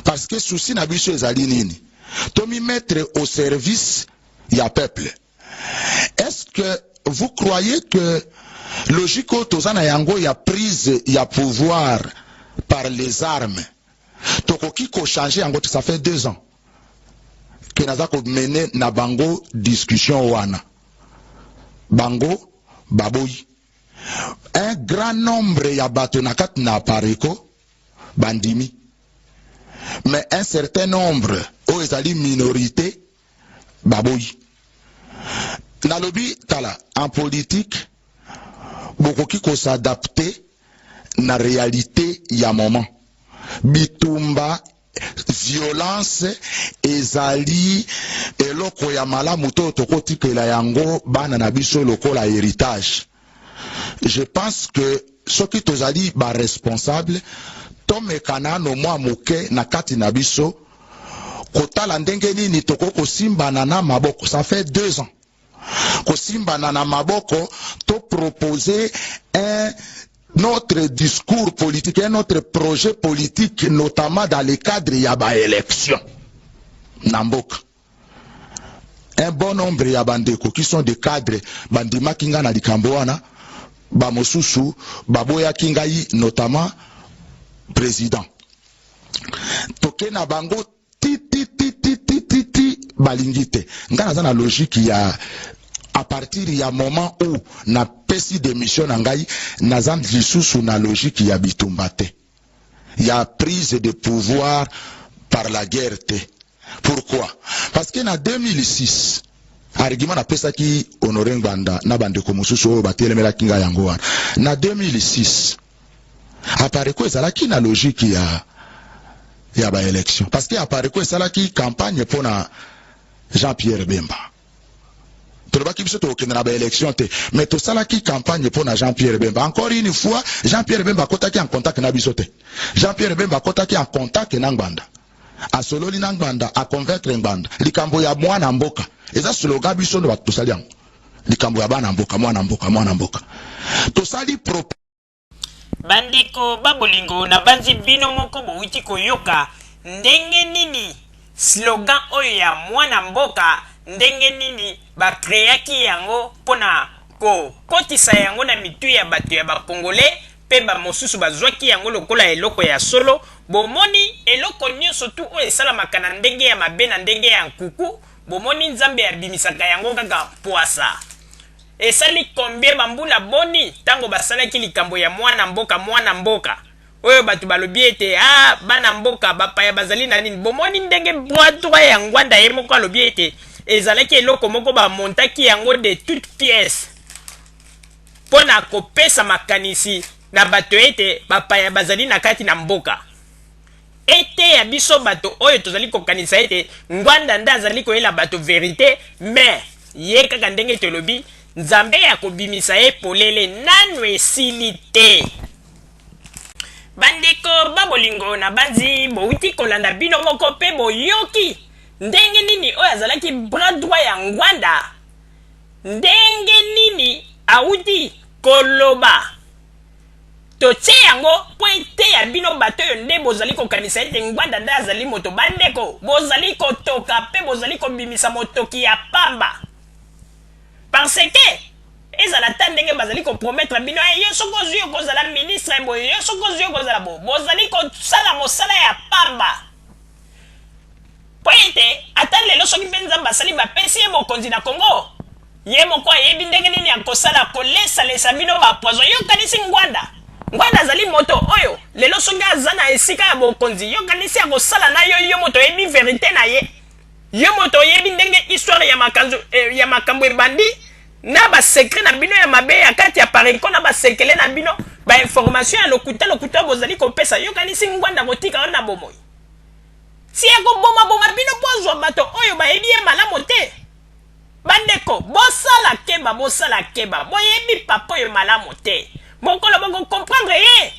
parce que souci na biso ezali nini to mi mettre au service ya peuple. Est-ce que vous croyez que logique tozana yango ya prise ya pouvoir par les armes tokoki ko changer yango? Ça fait 2 ans que naza ko mener na bango discussion wana bango baboyi un grand nombre ya bato na kat na pareko bandimi, mais un certain nombre o ezali minorité baboyi. Na lobby tala en politique bokoki ko s'adapter na réalité ya moment. Bitumba violence ezali eloko ya malamu to tokotikela yango bana na biso lokola héritage. Je pense que ceux qui tozali ba responsable tomekana no mwa moke na kati na biso kotala ndenge nini toko kosimbana na maboko. Ça fait 2 ans kosimbana na maboko to proposer notre discours politique, un autre projet politique, notamment dans le cadre ya ba élection namboka. Un bon nombre ya bandeko qui sont des cadres bandima kinga na likambo wana ba mosusu baboya kingai, notamment président toke na bango ti balingite ngana za na logique ya à partir ya moment où na pesi démission na ngai nazan lisusu na logique ya bitumbate ya prise de pouvoir par la guerre te. Pourquoi? Parce que na 2006 argument na pesa ki Honoré Ngwanda na bandeko mosusu oyo batelemela kinga yango wana na 2006 apareko ezalaki na logique ya ba élection, parce que apareko ezalaki campagne pona Jean-Pierre Bemba. Tolobaki biso tokende na ba élection te, mais to salaki campagne pona Jean-Pierre Bemba. Encore une fois, Jean-Pierre Bemba kotaki en contact na biso te. Jean-Pierre Bemba kotaki en contact na Ngwanda. A sololi na Ngwanda, a convaincre Ngwanda. Likambo ya mwana mboka. Eza slogan biso ndo to sali yango. Likambo ya bana mboka, mwana mboka. To sali propos bandiko babolingo na banzi bino moko bowiti koyoka ndenge nini slogan oyo ya mwana mboka, ndenge nini bakreaki yango pona ko kotisa yango na mitu ya bato ya bakongole pe ba mosusu bazwaki yango lokola eloko ya solo. Bomoni eloko nyonso tu oyo esalamaka na ndenge ya mabe na ndenge ya nkuku, bomoni nzambe abimisaka yango kaka poasa. Esali combien bambula boni tango basalaki likambo ya mwana mboka oyo batu balobi ete bana mboka bapaya bazali na nini. Bomoni ndenge bwatwa ya Ngwanda ye moko alobi ete ezalaki eloko moko bamontaki yango de toute pièce pona kopesa makanisi na bato ete bapaya bazali na kati na mboka. Ete ya biso bato oyo tozali kokanisa ete Ngwanda nda azali koyela bato vérité, mais ye kaka ndenge tolobi nzambe ya kobimisa ye polele nanu esili te. Bandeko babolingo na banzi bowiti kolanda bino moko pe boyoki ndenge nini oyo azalaki bras droit ya Ngwanda, ndenge nini auti koloba totie yango po ete ya bino bato oyo nde bozali kokanisa ete Ngwanda nde azali moto. Bandeko bozali kotoka pe bozali kobimisa motoki ya pamba, parce que ezala ta ndenge bazali kopromettre bino yo soko ozwi okozala ministre boye, yo soko ozwi okozala bo, bozali kosala mosala ya pamba po ete ata lelo soki mpe nzambe asali bapesi ye mokonzi na Kongo, ye moko ayebi ndenge nini akosala kolesalesa bino bapoison. Yokanisi Ngwanda azali moto oyo lelo soki aza na esika ya bokonzi, yokanisi akosala na yo moto oyebi verité na ye, yo moto oyebi ndenge histoire ya makambo ebandi na ba secret na bino ya mabe ya kati ya pareko na ba sekele na bino ba information ya lokuta bozali kopesa. Yokanisi Ngwanda kotika na bomoi si eko boma bino pozwa bato oyo bayebi ye malamu te. Bandeko bosala keba boyebi papa oyo malamu te, mokolo boko comprendre ye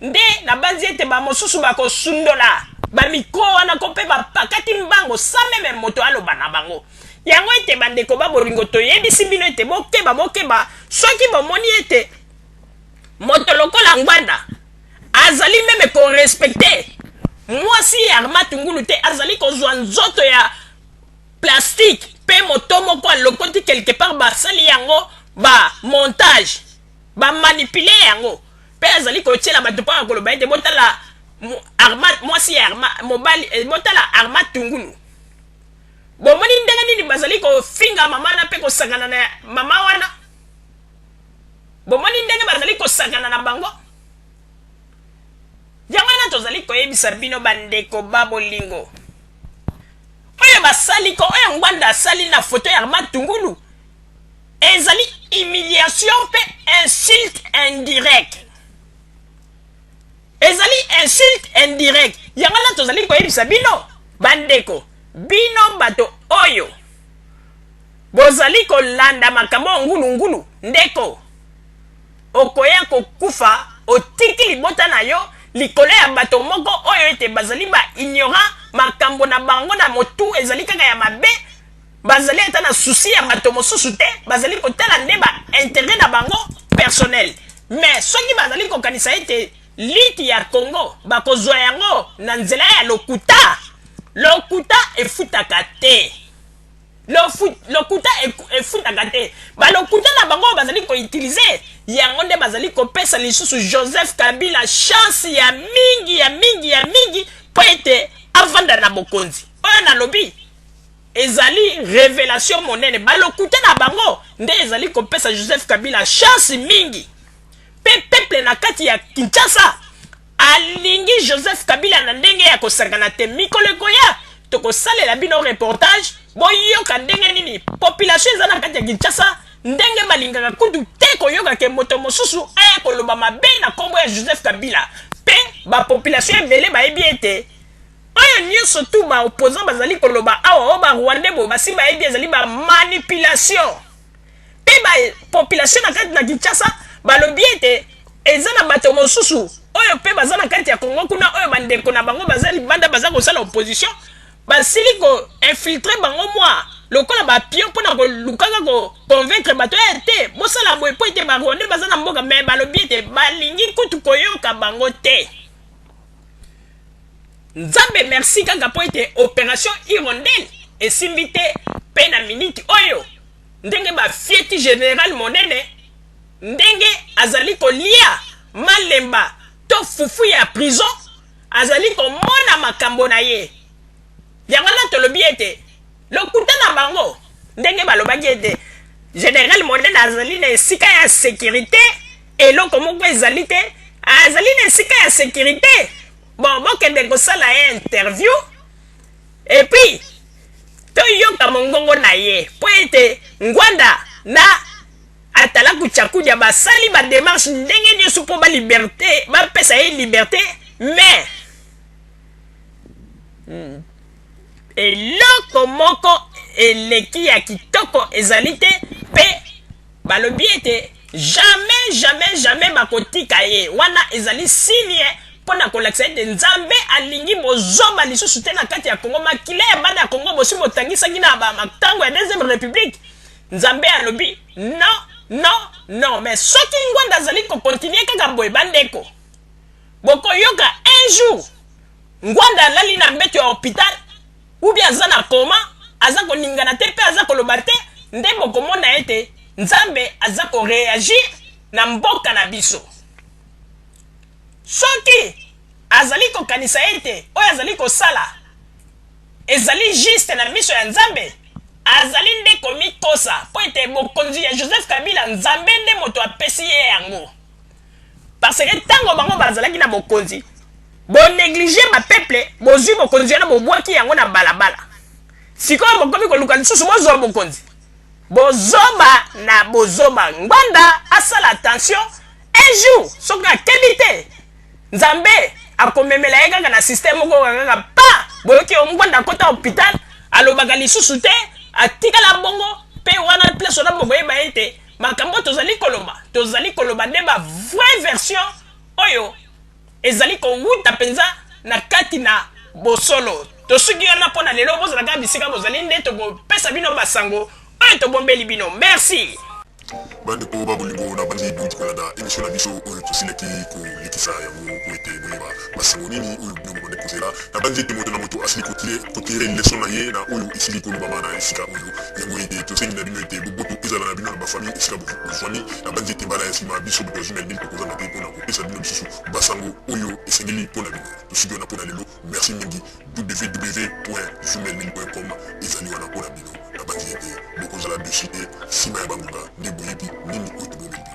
nde na banzi ete ba mosusu bakosundola ba mikro wana kope bapakati mbango sa meme moto aloba na bango. Yango ete bandeko babolingo toyebisi bino ete bokeba soki bomoni ete moto lokola Ngwanda azali meme ko respecter mwasi Arma Tungulu te azali kozwa nzoto ya plastique pe motomo kwa lokoti quelque part basali yango ba montage ba manipuler yango pe azali kotiela bato pa koloba ete botala Arma mwasi Arma mobali botala Arma Tungulu bomoni ndenge nini bazali kofinga mama na pe kosangana na mama wana bomoni ndenge bazali kosangana na bango yango na tozali koyebisa bino bandeko babolingo oyo basali ko oyo Ngwanda asali na foto ya Arma Tungulu ezali humiliation pe insulte indirect ezali insulte indirect yango na tozali koyebisa bino bandeko bino bato oyo bozali kolanda makambo ngulu ndeko okoya kokufa otiki libota na yo likolo ya bato moko oyo ete bazali ba ignorant makambo na bango na motu ezali kaka ya mabe bazali ata na souci ya bato mosusu te bazali kotala nde ba intérêt na bango personnel mais soki bazali kokanisa ete liti ya Congo bakozwa yango na nzela ya lokuta efutaka te lokuta efutaka te balokuta na bango bazali koutilize yango nde bazali kopesa lisusu Joseph Kabila chance ya mingi po ete avanda na bokonzi oyo nalobi ezali révélation monene balokuta na bango nde ezali kopesa Joseph Kabila chance mingi pe peuple na kati ya Kinshasa alingi Joseph Kabila na ndenge ya kosangana te mikolo koya tokosalela bino reportage boyoka ndenge nini population eza na kati ya Kinshasa ndenge balingaka kutu te koyoka ke moto mosusu aya koloba mabe na kombo ya Joseph Kabila pe bapopulation ebele bayebi ete oyo nyonso tu baopposant bazali koloba awa o barwandais bo basi bayebi ezali bamanipulation pe bapopulation na kati na Kinshasa balobi ete eza na bato mosusu oyo pe baza na kati ya Congo kuna oyo bandeko na bango bazali banda baza kosala opposition basili ko infiltrer bango mwa lokola ba pion pona ko lukaka ko convaincre bato ete bosala boye po ete barwandais baza na mboka mais balobi ete balingi kutu koyoka bango te Nzambe merci kaka po ete opération Hirondelle esimbi te pe na minute oyo ndenge ba fieti général monene ndenge azali kolia malemba to fufu ya prison azali komona makambo na ye yango na tolobi ete lokuta na bango ndenge balobaki ete général monene azali na esika ya sécurité eloko moko ezali te azali na esika ya sécurité bon bokende kosala ye interview et puis toyoka mongongo na ye po ete Ngwanda na atala kuchakudia basali ba démarche ndenge nyonso po ba liberté bapesa ye liberté mais eloko moko eleki ya kitoko ezali te pe balobi ete jamais bakotika ye wana ezali signe pona kolakisa ete Nzambe alingi bozomba lisusu te na kati ya Congo makila ya bana ya Congo bosi botangisaki na matango ya deuxième république Nzambe alobi non mais soki Ngwanda azali kokontinue kaka boye bandeko bokoyoka un jour Ngwanda alali na mbeto ya hôpital ou bien aza na koma aza koningana te pe aza koloba te nde bokomona ete Nzambe aza koreagir na mboka na biso soki azali kokanisa ete oyo azali kosala ezali juste na miso ya Nzambe azali nde komikosa po ete bokonzi ya Joseph Kabila Nzambe nde moto apesi ye yango parce que tango bango bazalaki na bokonzi bonéglige ma peuple bozwi bokonzi wana bobwaki yango na balabala sikoyo bokomi koluka lisusu bozwa bokonzi bozoba na bozoba Ngwanda asala attention un jour soki akebi te Nzambe akomemela ye kaka na système moko kaka pa boyoki Ngwanda akota hôpital alobaka lisusu te atikala bongo pe wana place ona bokoyeba ete makambo tozali koloba nde ba vraie version oyo ezali kowuta penza na kati na bosolo tosuki wana mpona lelo bozalaka bisika bozali nde tokopesa bino basango oyo tobombeli bino merci. bande ko babulingo na bandi buti kolanda émission na biso oyo tosileki kolikisa yango po ete boyeba basango nini oyo bino bande kozela na bandi ete moto na moto asili kotire leson na ye na oyo esili kolobama na esika oyo yango ete tosengi na bino ete boboto ezala na bino na bafamille esika bozwani na bandi ete mbala ya nsima biso bokozumel nini tokozanga te mpona kopesa bino lisusu basango oyo esengeli mpona bino tosiki wana mpona lelo merci mingi www.zumelmin.com ezali wana mpona bino na bandi ete bokozala desite nsima ya bangonga nde boyebi nini oyo tobomeli